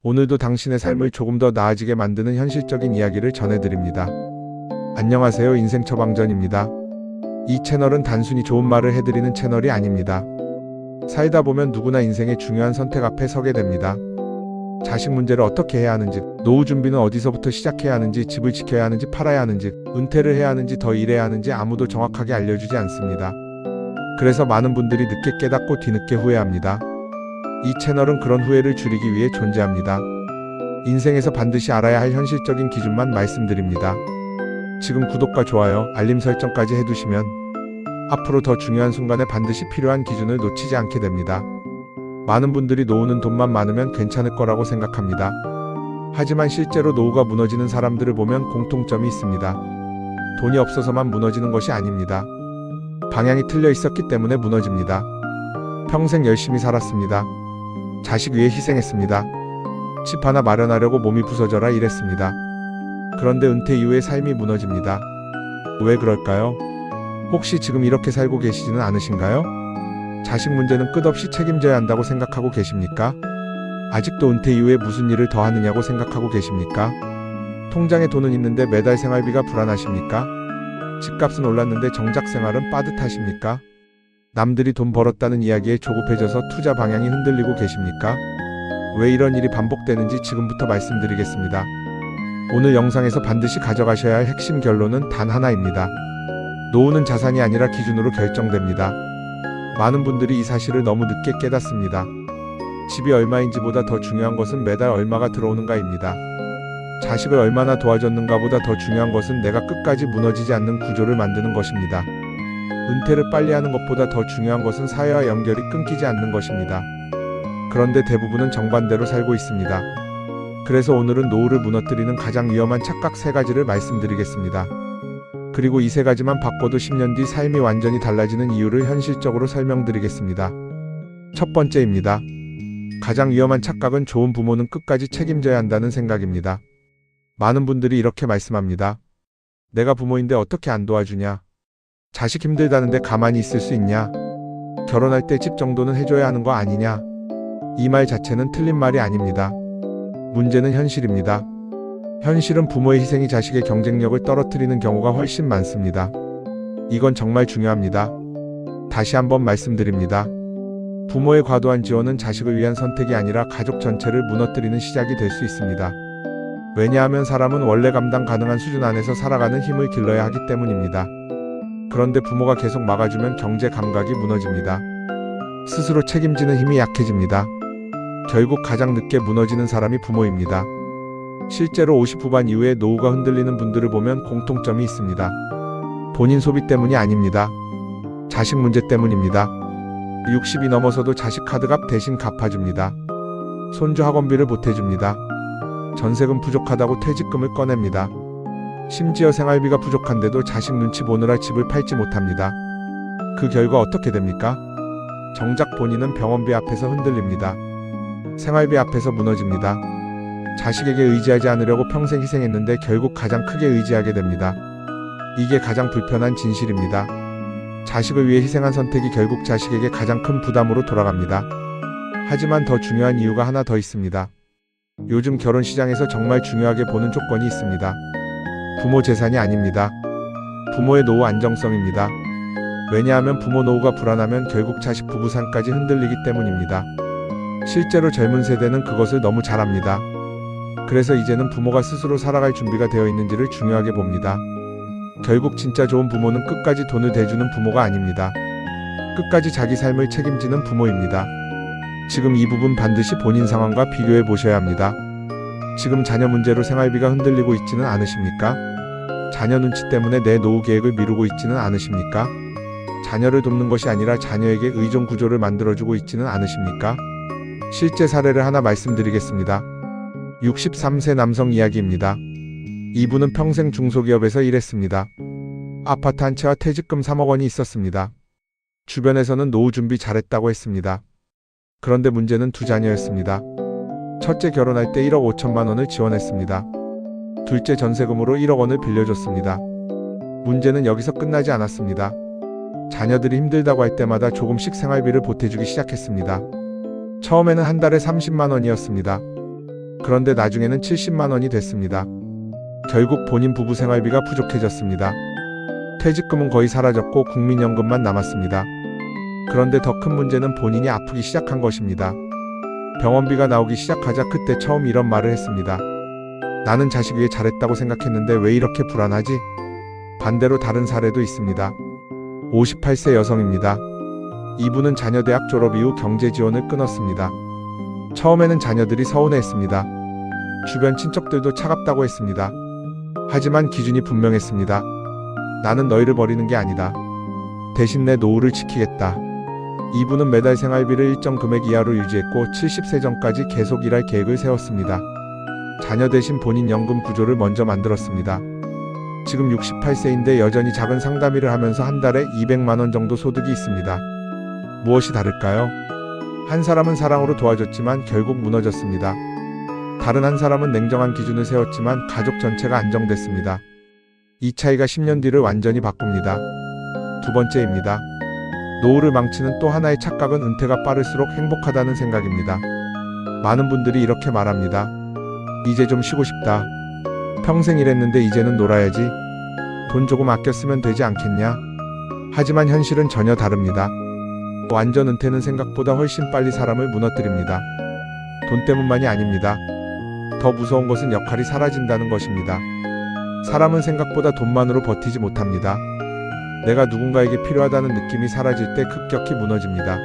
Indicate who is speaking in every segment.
Speaker 1: 오늘도 당신의 삶을 조금 더 나아지게 만드는 현실적인 이야기를 전해드립니다. 안녕하세요. 인생 처방전입니다. 이 채널은 단순히 좋은 말을 해드리는 채널이 아닙니다. 살다 보면 누구나 인생의 중요한 선택 앞에 서게 됩니다. 자식 문제를 어떻게 해야 하는지, 노후 준비는 어디서부터 시작해야 하는지, 집을 지켜야 하는지 팔아야 하는지, 은퇴를 해야 하는지 더 일해야 하는지 아무도 정확하게 알려주지 않습니다. 그래서 많은 분들이 늦게 깨닫고 뒤늦게 후회합니다. 이 채널은 그런 후회를 줄이기 위해 존재합니다. 인생에서 반드시 알아야 할 현실적인 기준만 말씀드립니다. 지금 구독과 좋아요, 알림 설정까지 해두시면 앞으로 더 중요한 순간에 반드시 필요한 기준을 놓치지 않게 됩니다. 많은 분들이 노후는 돈만 많으면 괜찮을 거라고 생각합니다. 하지만 실제로 노후가 무너지는 사람들을 보면 공통점이 있습니다. 돈이 없어서만 무너지는 것이 아닙니다. 방향이 틀려 있었기 때문에 무너집니다. 평생 열심히 살았습니다. 자식 위해 희생했습니다. 집 하나 마련하려고 몸이 부서져라 일했습니다. 그런데 은퇴 이후에 삶이 무너집니다. 왜 그럴까요? 혹시 지금 이렇게 살고 계시지는 않으신가요? 자식 문제는 끝없이 책임져야 한다고 생각하고 계십니까? 아직도 은퇴 이후에 무슨 일을 더 하느냐고 생각하고 계십니까? 통장에 돈은 있는데 매달 생활비가 불안하십니까? 집값은 올랐는데 정작 생활은 빠듯하십니까? 남들이 돈 벌었다는 이야기에 조급해져서 투자 방향이 흔들리고 계십니까? 왜 이런 일이 반복되는지 지금부터 말씀드리겠습니다. 오늘 영상에서 반드시 가져가셔야 할 핵심 결론은 단 하나입니다. 노후는 자산이 아니라 기준으로 결정됩니다. 많은 분들이 이 사실을 너무 늦게 깨닫습니다. 집이 얼마인지보다 더 중요한 것은 매달 얼마가 들어오는가입니다. 자식을 얼마나 도와줬는가보다 더 중요한 것은 내가 끝까지 무너지지 않는 구조를 만드는 것입니다. 은퇴를 빨리 하는 것보다 더 중요한 것은 사회와 연결이 끊기지 않는 것입니다. 그런데 대부분은 정반대로 살고 있습니다. 그래서 오늘은 노후를 무너뜨리는 가장 위험한 착각 3가지를 말씀드리겠습니다. 그리고 이 3가지만 바꿔도 10년 뒤 삶이 완전히 달라지는 이유를 현실적으로 설명드리겠습니다. 첫 번째입니다. 가장 위험한 착각은 좋은 부모는 끝까지 책임져야 한다는 생각입니다. 많은 분들이 이렇게 말씀합니다. 내가 부모인데 어떻게 안 도와주냐? 자식 힘들다는데 가만히 있을 수 있냐? 결혼할 때 집 정도는 해줘야 하는 거 아니냐? 이 말 자체는 틀린 말이 아닙니다. 문제는 현실입니다. 현실은 부모의 희생이 자식의 경쟁력을 떨어뜨리는 경우가 훨씬 많습니다. 이건 정말 중요합니다. 다시 한번 말씀드립니다. 부모의 과도한 지원은 자식을 위한 선택이 아니라 가족 전체를 무너뜨리는 시작이 될 수 있습니다. 왜냐하면 사람은 원래 감당 가능한 수준 안에서 살아가는 힘을 길러야 하기 때문입니다. 그런데 부모가 계속 막아주면 경제 감각이 무너집니다. 스스로 책임지는 힘이 약해집니다. 결국 가장 늦게 무너지는 사람이 부모입니다. 실제로 50 후반 이후에 노후가 흔들리는 분들을 보면 공통점이 있습니다. 본인 소비 때문이 아닙니다. 자식 문제 때문입니다. 60이 넘어서도 자식 카드값 대신 갚아줍니다. 손주 학원비를 보태줍니다. 전세금 부족하다고 퇴직금을 꺼냅니다. 심지어 생활비가 부족한데도 자식 눈치 보느라 집을 팔지 못합니다. 그 결과 어떻게 됩니까? 정작 본인은 병원비 앞에서 흔들립니다. 생활비 앞에서 무너집니다. 자식에게 의지하지 않으려고 평생 희생했는데 결국 가장 크게 의지하게 됩니다. 이게 가장 불편한 진실입니다. 자식을 위해 희생한 선택이 결국 자식에게 가장 큰 부담으로 돌아갑니다. 하지만 더 중요한 이유가 하나 더 있습니다. 요즘 결혼 시장에서 정말 중요하게 보는 조건이 있습니다. 부모 재산이 아닙니다. 부모의 노후 안정성입니다. 왜냐하면 부모 노후가 불안하면 결국 자식 부부상까지 흔들리기 때문입니다. 실제로 젊은 세대는 그것을 너무 잘 압니다. 그래서 이제는 부모가 스스로 살아갈 준비가 되어 있는지를 중요하게 봅니다. 결국 진짜 좋은 부모는 끝까지 돈을 대주는 부모가 아닙니다. 끝까지 자기 삶을 책임지는 부모입니다. 지금 이 부분 반드시 본인 상황과 비교해 보셔야 합니다. 지금 자녀 문제로 생활비가 흔들리고 있지는 않으십니까? 자녀 눈치 때문에 내 노후 계획을 미루고 있지는 않으십니까? 자녀를 돕는 것이 아니라 자녀에게 의존 구조를 만들어주고 있지는 않으십니까? 실제 사례를 하나 말씀드리겠습니다. 63세 남성 이야기입니다. 이분은 평생 중소기업에서 일했습니다. 아파트 한 채와 퇴직금 3억 원이 있었습니다. 주변에서는 노후 준비 잘했다고 했습니다. 그런데 문제는 2자녀였습니다. 첫째 결혼할 때 1억 5천만 원을 지원했습니다. 둘째 전세금으로 1억 원을 빌려줬습니다. 문제는 여기서 끝나지 않았습니다. 자녀들이 힘들다고 할 때마다 조금씩 생활비를 보태주기 시작했습니다. 처음에는 한 달에 30만 원이었습니다. 그런데 나중에는 70만 원이 됐습니다. 결국 본인 부부 생활비가 부족해졌습니다. 퇴직금은 거의 사라졌고 국민연금만 남았습니다. 그런데 더 큰 문제는 본인이 아프기 시작한 것입니다. 병원비가 나오기 시작하자 그때 처음 이런 말을 했습니다. 나는 자식 위해 잘했다고 생각했는데 왜 이렇게 불안하지? 반대로 다른 사례도 있습니다. 58세 여성입니다. 이분은 자녀 대학 졸업 이후 경제 지원을 끊었습니다. 처음에는 자녀들이 서운해했습니다. 주변 친척들도 차갑다고 했습니다. 하지만 기준이 분명했습니다. 나는 너희를 버리는 게 아니다. 대신 내 노후를 지키겠다. 이분은 매달 생활비를 일정 금액 이하로 유지했고 70세 전까지 계속 일할 계획을 세웠습니다. 자녀 대신 본인 연금 구조를 먼저 만들었습니다. 지금 68세인데 여전히 작은 상담일을 하면서 한 달에 200만 원 정도 소득이 있습니다. 무엇이 다를까요? 한 사람은 사랑으로 도와줬지만 결국 무너졌습니다. 다른 한 사람은 냉정한 기준을 세웠지만 가족 전체가 안정됐습니다. 이 차이가 10년 뒤를 완전히 바꿉니다. 두 번째입니다. 노후를 망치는 또 하나의 착각은 은퇴가 빠를수록 행복하다는 생각입니다. 많은 분들이 이렇게 말합니다. 이제 좀 쉬고 싶다. 평생 일했는데 이제는 놀아야지. 돈 조금 아껴 쓰면 되지 않겠냐? 하지만 현실은 전혀 다릅니다. 완전 은퇴는 생각보다 훨씬 빨리 사람을 무너뜨립니다. 돈 때문만이 아닙니다. 더 무서운 것은 역할이 사라진다는 것입니다. 사람은 생각보다 돈만으로 버티지 못합니다. 내가 누군가에게 필요하다는 느낌이 사라질 때 급격히 무너집니다.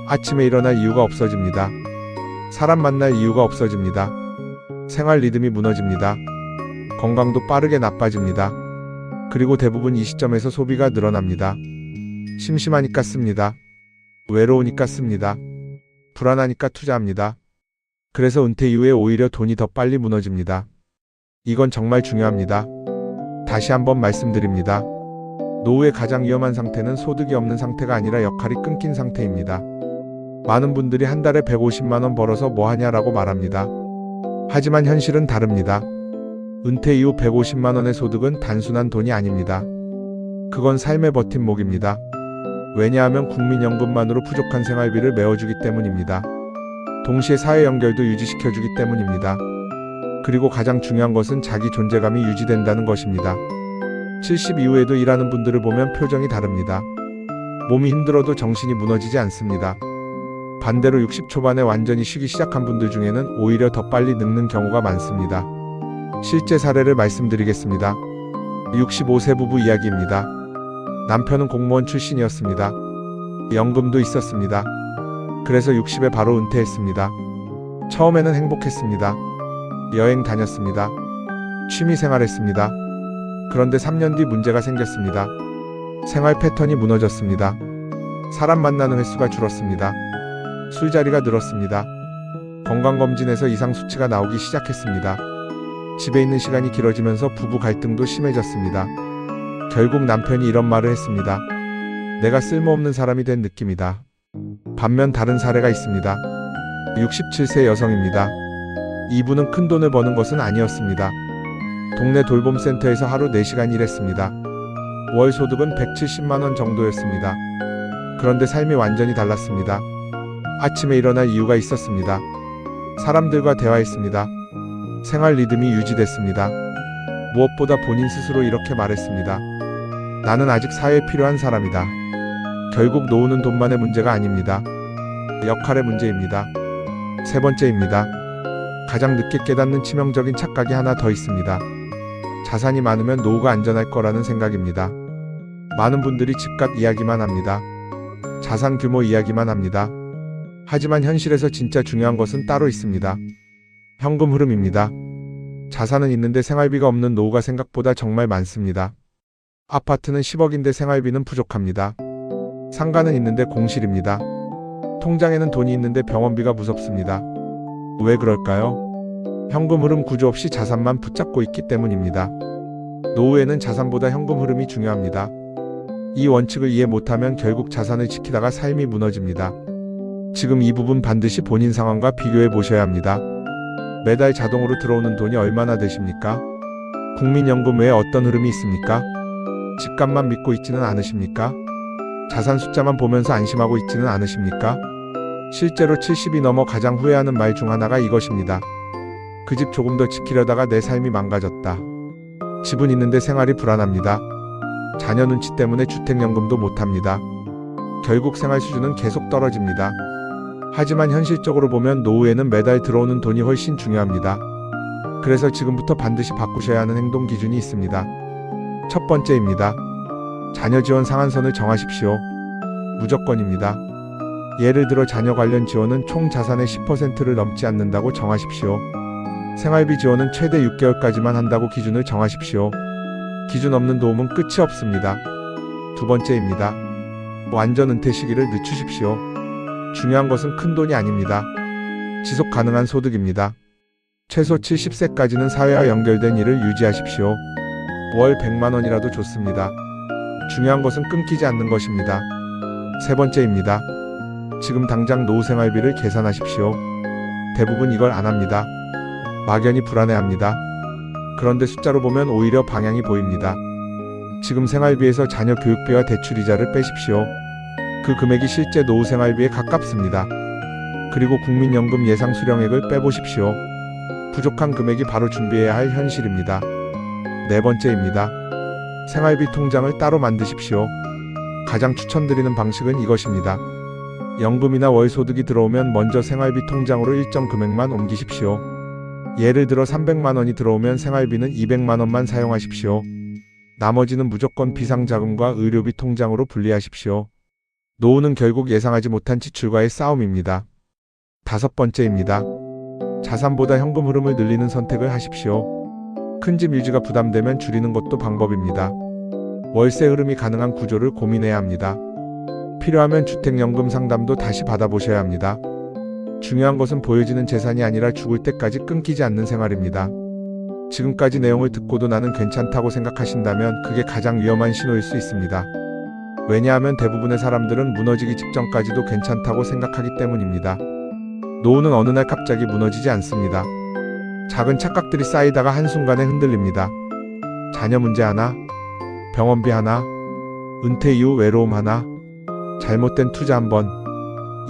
Speaker 1: 아침에 일어날 이유가 없어집니다. 사람 만날 이유가 없어집니다. 생활 리듬이 무너집니다. 건강도 빠르게 나빠집니다. 그리고 대부분 이 시점에서 소비가 늘어납니다. 심심하니까 씁니다. 외로우니까 씁니다. 불안하니까 투자합니다. 그래서 은퇴 이후에 오히려 돈이 더 빨리 무너집니다. 이건 정말 중요합니다. 다시 한번 말씀드립니다. 노후의 가장 위험한 상태는 소득이 없는 상태가 아니라 역할이 끊긴 상태입니다. 많은 분들이 한 달에 150만 원 벌어서 뭐 하냐라고 말합니다. 하지만 현실은 다릅니다. 은퇴 이후 150만 원의 소득은 단순한 돈이 아닙니다. 그건 삶의 버팀목입니다. 왜냐하면 국민연금만으로 부족한 생활비를 메워주기 때문입니다. 동시에 사회 연결도 유지시켜주기 때문입니다. 그리고 가장 중요한 것은 자기 존재감이 유지된다는 것입니다. 70 이후에도 일하는 분들을 보면 표정이 다릅니다. 몸이 힘들어도 정신이 무너지지 않습니다. 반대로 60 초반에 완전히 쉬기 시작한 분들 중에는 오히려 더 빨리 늙는 경우가 많습니다. 실제 사례를 말씀드리겠습니다. 65세 부부 이야기입니다. 남편은 공무원 출신이었습니다. 연금도 있었습니다. 그래서 60에 바로 은퇴했습니다. 처음에는 행복했습니다. 여행 다녔습니다. 취미 생활했습니다. 그런데 3년 뒤 문제가 생겼습니다. 생활 패턴이 무너졌습니다. 사람 만나는 횟수가 줄었습니다. 술자리가 늘었습니다. 건강검진에서 이상 수치가 나오기 시작했습니다. 집에 있는 시간이 길어지면서 부부 갈등도 심해졌습니다. 결국 남편이 이런 말을 했습니다. 내가 쓸모없는 사람이 된 느낌이다. 반면 다른 사례가 있습니다. 67세 여성입니다. 이분은 큰 돈을 버는 것은 아니었습니다. 동네 돌봄센터에서 하루 4시간 일했습니다. 월 소득은 170만 원 정도였습니다. 그런데 삶이 완전히 달랐습니다. 아침에 일어날 이유가 있었습니다. 사람들과 대화했습니다. 생활 리듬이 유지됐습니다. 무엇보다 본인 스스로 이렇게 말했습니다. 나는 아직 사회에 필요한 사람이다. 결국 노후는 돈만의 문제가 아닙니다. 역할의 문제입니다. 세 번째입니다. 가장 늦게 깨닫는 치명적인 착각이 하나 더 있습니다. 자산이 많으면 노후가 안전할 거라는 생각입니다. 많은 분들이 집값 이야기만 합니다. 자산 규모 이야기만 합니다. 하지만 현실에서 진짜 중요한 것은 따로 있습니다. 현금 흐름입니다. 자산은 있는데 생활비가 없는 노후가 생각보다 정말 많습니다. 아파트는 10억인데 생활비는 부족합니다. 상가는 있는데 공실입니다. 통장에는 돈이 있는데 병원비가 무섭습니다. 왜 그럴까요? 현금 흐름 구조 없이 자산만 붙잡고 있기 때문입니다. 노후에는 자산보다 현금 흐름이 중요합니다. 이 원칙을 이해 못하면 결국 자산을 지키다가 삶이 무너집니다. 지금 이 부분 반드시 본인 상황과 비교해 보셔야 합니다. 매달 자동으로 들어오는 돈이 얼마나 되십니까? 국민연금 외에 어떤 흐름이 있습니까? 집값만 믿고 있지는 않으십니까? 자산 숫자만 보면서 안심하고 있지는 않으십니까? 실제로 70이 넘어 가장 후회하는 말 중 하나가 이것입니다. 그 집 조금 더 지키려다가 내 삶이 망가졌다. 집은 있는데 생활이 불안합니다. 자녀 눈치 때문에 주택연금도 못합니다. 결국 생활 수준은 계속 떨어집니다. 하지만 현실적으로 보면 노후에는 매달 들어오는 돈이 훨씬 중요합니다. 그래서 지금부터 반드시 바꾸셔야 하는 행동 기준이 있습니다. 첫 번째입니다. 자녀 지원 상한선을 정하십시오. 무조건입니다. 예를 들어 자녀 관련 지원은 총 자산의 10%를 넘지 않는다고 정하십시오. 생활비 지원은 최대 6개월까지만 한다고 기준을 정하십시오. 기준 없는 도움은 끝이 없습니다. 두 번째입니다. 완전 은퇴 시기를 늦추십시오. 중요한 것은 큰 돈이 아닙니다. 지속 가능한 소득입니다. 최소 70세까지는 사회와 연결된 일을 유지하십시오. 월 100만 원이라도 좋습니다. 중요한 것은 끊기지 않는 것입니다. 세 번째입니다. 지금 당장 노후 생활비를 계산하십시오. 대부분 이걸 안 합니다. 막연히 불안해합니다. 그런데 숫자로 보면 오히려 방향이 보입니다. 지금 생활비에서 자녀 교육비와 대출이자를 빼십시오. 그 금액이 실제 노후 생활비에 가깝습니다. 그리고 국민연금 예상 수령액을 빼보십시오. 부족한 금액이 바로 준비해야 할 현실입니다. 네 번째입니다. 생활비 통장을 따로 만드십시오. 가장 추천드리는 방식은 이것입니다. 연금이나 월소득이 들어오면 먼저 생활비 통장으로 일정 금액만 옮기십시오. 예를 들어 300만 원이 들어오면 생활비는 200만 원만 사용하십시오. 나머지는 무조건 비상자금과 의료비 통장으로 분리하십시오. 노후는 결국 예상하지 못한 지출과의 싸움입니다. 다섯 번째입니다. 자산보다 현금 흐름을 늘리는 선택을 하십시오. 큰 집 유지가 부담되면 줄이는 것도 방법입니다. 월세 흐름이 가능한 구조를 고민해야 합니다. 필요하면 주택연금 상담도 다시 받아보셔야 합니다. 중요한 것은 보여지는 재산이 아니라 죽을 때까지 끊기지 않는 생활입니다. 지금까지 내용을 듣고도 나는 괜찮다고 생각하신다면 그게 가장 위험한 신호일 수 있습니다. 왜냐하면 대부분의 사람들은 무너지기 직전까지도 괜찮다고 생각하기 때문입니다. 노후는 어느 날 갑자기 무너지지 않습니다. 작은 착각들이 쌓이다가 한순간에 흔들립니다. 자녀 문제 하나, 병원비 하나, 은퇴 이후 외로움 하나, 잘못된 투자 한 번,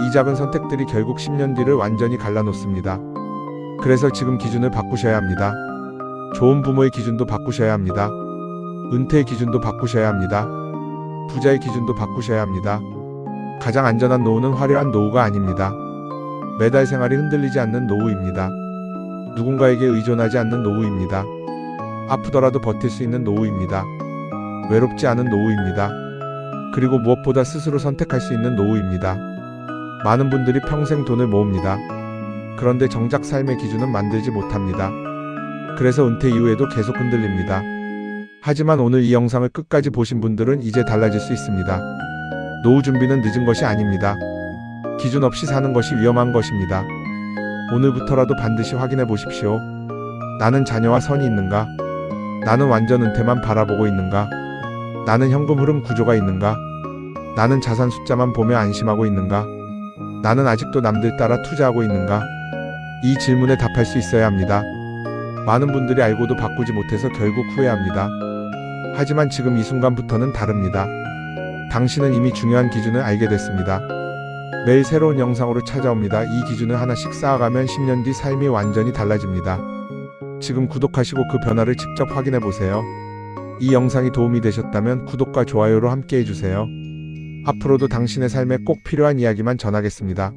Speaker 1: 이 작은 선택들이 결국 10년 뒤를 완전히 갈라놓습니다. 그래서 지금 기준을 바꾸셔야 합니다. 좋은 부모의 기준도 바꾸셔야 합니다. 은퇴의 기준도 바꾸셔야 합니다. 부자의 기준도 바꾸셔야 합니다. 가장 안전한 노후는 화려한 노후가 아닙니다. 매달 생활이 흔들리지 않는 노후입니다. 누군가에게 의존하지 않는 노후입니다. 아프더라도 버틸 수 있는 노후입니다. 외롭지 않은 노후입니다. 그리고 무엇보다 스스로 선택할 수 있는 노후입니다. 많은 분들이 평생 돈을 모읍니다. 그런데 정작 삶의 기준은 만들지 못합니다. 그래서 은퇴 이후에도 계속 흔들립니다. 하지만 오늘 이 영상을 끝까지 보신 분들은 이제 달라질 수 있습니다. 노후 준비는 늦은 것이 아닙니다. 기준 없이 사는 것이 위험한 것입니다. 오늘부터라도 반드시 확인해 보십시오. 나는 자녀와 선이 있는가? 나는 완전 은퇴만 바라보고 있는가? 나는 현금 흐름 구조가 있는가? 나는 자산 숫자만 보며 안심하고 있는가? 나는 아직도 남들 따라 투자하고 있는가? 이 질문에 답할 수 있어야 합니다. 많은 분들이 알고도 바꾸지 못해서 결국 후회합니다. 하지만 지금 이 순간부터는 다릅니다. 당신은 이미 중요한 기준을 알게 됐습니다. 매일 새로운 영상으로 찾아옵니다. 이 기준을 하나씩 쌓아가면 10년 뒤 삶이 완전히 달라집니다. 지금 구독하시고 그 변화를 직접 확인해 보세요. 이 영상이 도움이 되셨다면 구독과 좋아요로 함께 해주세요. 앞으로도 당신의 삶에 꼭 필요한 이야기만 전하겠습니다.